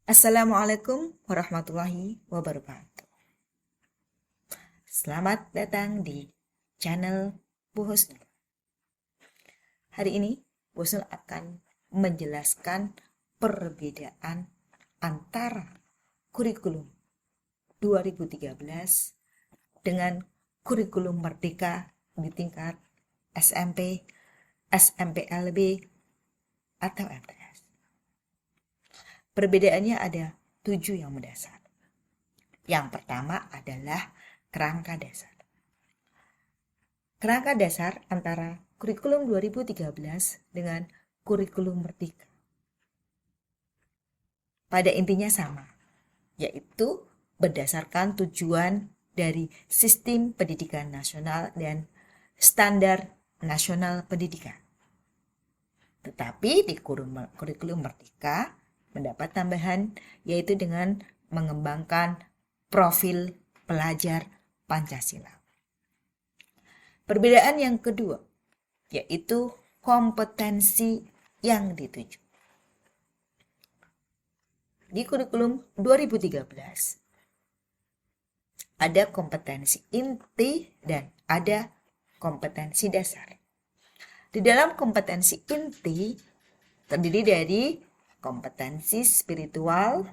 Assalamualaikum warahmatullahi wabarakatuh. Selamat datang di channel Bu Husnul. Hari ini Bu Husnul akan menjelaskan perbedaan antara kurikulum 2013 dengan kurikulum Merdeka di tingkat SMP, SMPLB, atau MTS. Perbedaannya ada 7 yang mendasar. Yang pertama adalah kerangka dasar. Kerangka dasar antara kurikulum 2013 dengan kurikulum Merdeka pada intinya sama, yaitu berdasarkan tujuan dari sistem pendidikan nasional dan standar nasional pendidikan. Tetapi di kurikulum Merdeka mendapat tambahan, yaitu dengan mengembangkan profil pelajar Pancasila. Perbedaan yang kedua, yaitu kompetensi yang dituju. Di kurikulum 2013, ada kompetensi inti dan ada kompetensi dasar. Di dalam kompetensi inti terdiri dari kompetensi spiritual,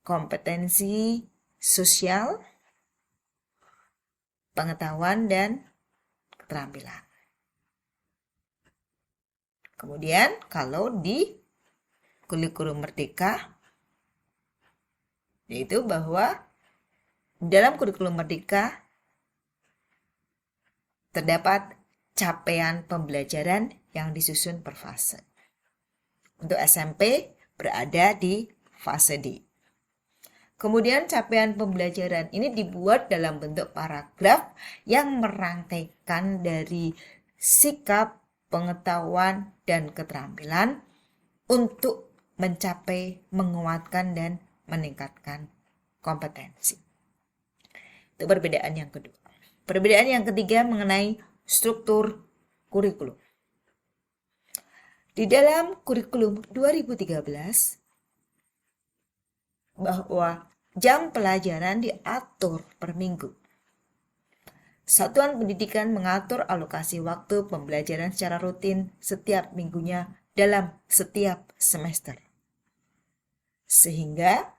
kompetensi sosial, pengetahuan, dan keterampilan. Kemudian kalau di kurikulum Merdeka, yaitu bahwa dalam kurikulum Merdeka terdapat capaian pembelajaran yang disusun per fase. Untuk SMP berada di fase D. Kemudian capaian pembelajaran ini dibuat dalam bentuk paragraf yang merangkaikan dari sikap, pengetahuan, dan keterampilan untuk mencapai, menguatkan, dan meningkatkan kompetensi. Itu perbedaan yang kedua. Perbedaan yang ketiga mengenai struktur kurikulum. Di dalam kurikulum 2013, bahwa jam pelajaran diatur per minggu. Satuan pendidikan mengatur alokasi waktu pembelajaran secara rutin setiap minggunya dalam setiap semester. Sehingga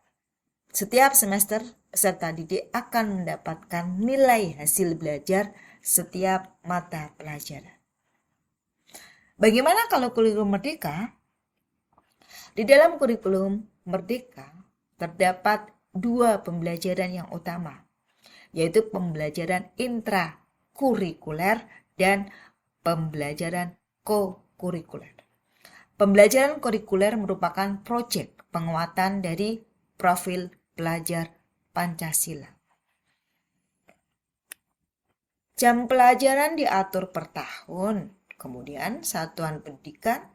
setiap semester peserta didik akan mendapatkan nilai hasil belajar setiap mata pelajaran. Bagaimana kalau kurikulum Merdeka? Di dalam kurikulum Merdeka terdapat 2 pembelajaran yang utama, yaitu pembelajaran intrakurikuler dan pembelajaran kokurikuler. Pembelajaran kurikuler merupakan proyek penguatan dari profil pelajar Pancasila. Jam pelajaran diatur per tahun. Kemudian satuan pendidikan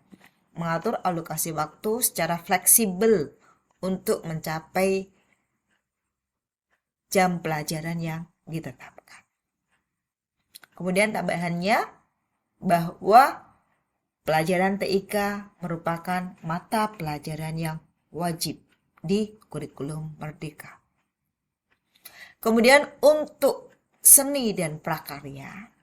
mengatur alokasi waktu secara fleksibel untuk mencapai jam pelajaran yang ditetapkan. Kemudian tambahannya bahwa pelajaran TIK merupakan mata pelajaran yang wajib di kurikulum Merdeka. Kemudian untuk seni dan prakarya,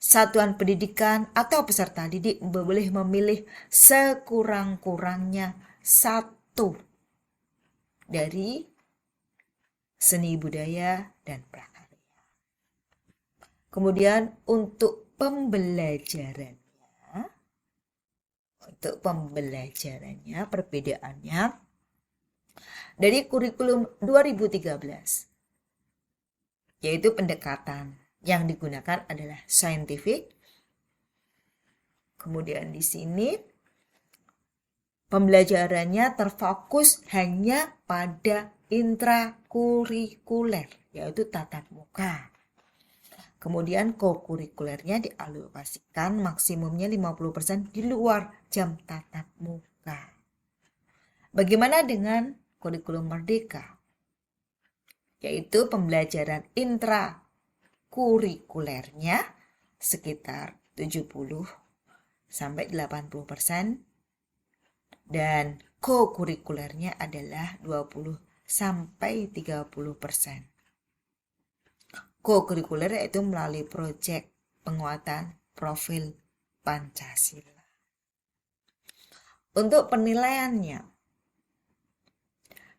satuan pendidikan atau peserta didik boleh memilih sekurang-kurangnya 1 dari seni budaya dan prakarya. Kemudian untuk pembelajarannya perbedaannya dari kurikulum 2013, yaitu pendekatan yang digunakan adalah scientific. Kemudian di sini pembelajarannya terfokus hanya pada intrakurikuler, yaitu tatap muka. Kemudian kokurikulernya dialokasikan maksimumnya 50% di luar jam tatap muka. Bagaimana dengan kurikulum Merdeka? Yaitu pembelajaran intrakurikulernya sekitar 70-80% dan co-kurikulernya adalah 20-30%. Co-kurikuler yaitu melalui proyek penguatan profil Pancasila. Untuk penilaiannya,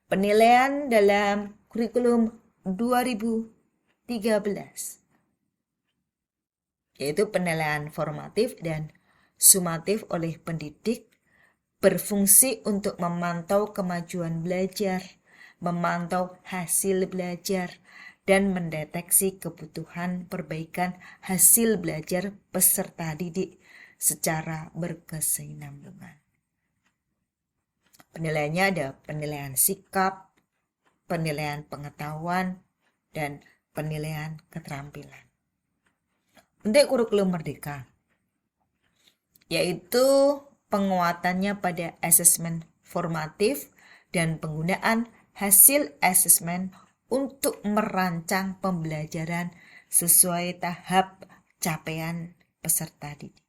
penilaian dalam kurikulum 2013 yaitu penilaian formatif dan sumatif oleh pendidik berfungsi untuk memantau kemajuan belajar, memantau hasil belajar, dan mendeteksi kebutuhan perbaikan hasil belajar peserta didik secara berkesinambungan. Penilaiannya ada penilaian sikap, penilaian pengetahuan, dan penilaian keterampilan. Untuk kurikulum merdeka, yaitu penguatannya pada asesmen formatif dan penggunaan hasil asesmen untuk merancang pembelajaran sesuai tahap capaian peserta didik.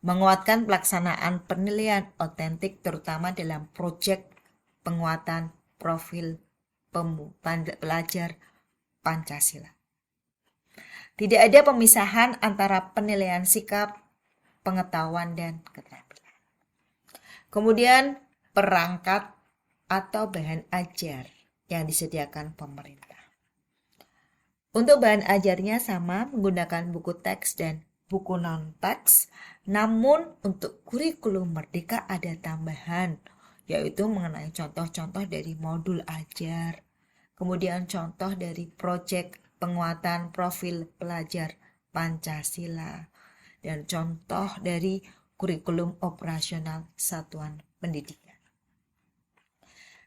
Menguatkan pelaksanaan penilaian otentik terutama dalam proyek penguatan profil pelajar Pancasila. Tidak ada pemisahan antara penilaian sikap, pengetahuan, dan keterampilan. Kemudian perangkat atau bahan ajar yang disediakan pemerintah. Untuk bahan ajarnya sama, menggunakan buku teks dan buku non-teks, namun untuk kurikulum merdeka ada tambahan, yaitu mengenai contoh-contoh dari modul ajar, kemudian contoh dari proyek penguatan profil pelajar Pancasila, dan contoh dari kurikulum operasional satuan pendidikan.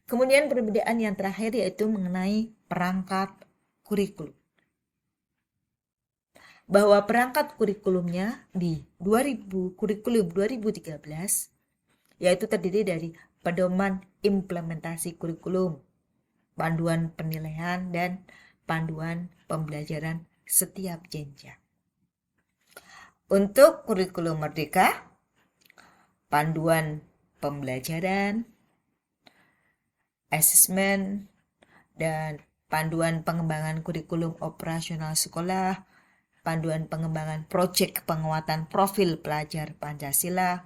Kemudian perbedaan yang terakhir yaitu mengenai perangkat kurikulum. Bahwa perangkat kurikulumnya di kurikulum 2013 yaitu terdiri dari pedoman implementasi kurikulum, panduan penilaian, dan panduan pembelajaran setiap jenjang. Untuk kurikulum merdeka, panduan pembelajaran, asesmen, dan panduan pengembangan kurikulum operasional sekolah, panduan pengembangan proyek penguatan profil pelajar Pancasila,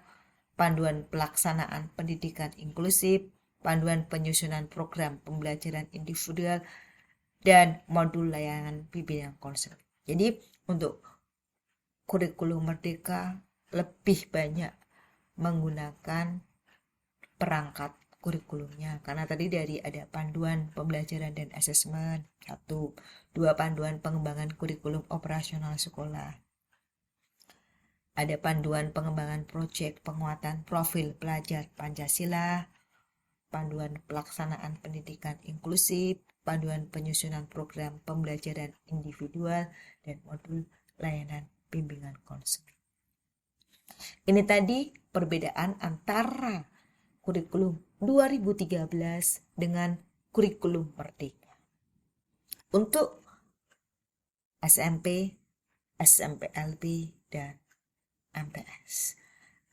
panduan pelaksanaan pendidikan inklusif, panduan penyusunan program pembelajaran individual, dan modul layanan bimbingan konseling. Jadi untuk kurikulum merdeka lebih banyak menggunakan perangkat kurikulumnya, karena tadi dari ada panduan pembelajaran dan asesmen 1, 2 panduan pengembangan kurikulum operasional sekolah, ada panduan pengembangan proyek penguatan profil pelajar Pancasila, panduan pelaksanaan pendidikan inklusif, panduan penyusunan program pembelajaran individual, dan modul layanan bimbingan konseling. Ini tadi perbedaan antara kurikulum 2013 dengan kurikulum merdeka. Untuk SMP, SMPLB, dan MTS.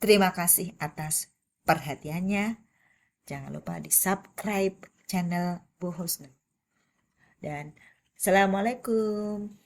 Terima kasih atas perhatiannya. Jangan lupa di subscribe channel Bu Husnul. Dan Assalamualaikum.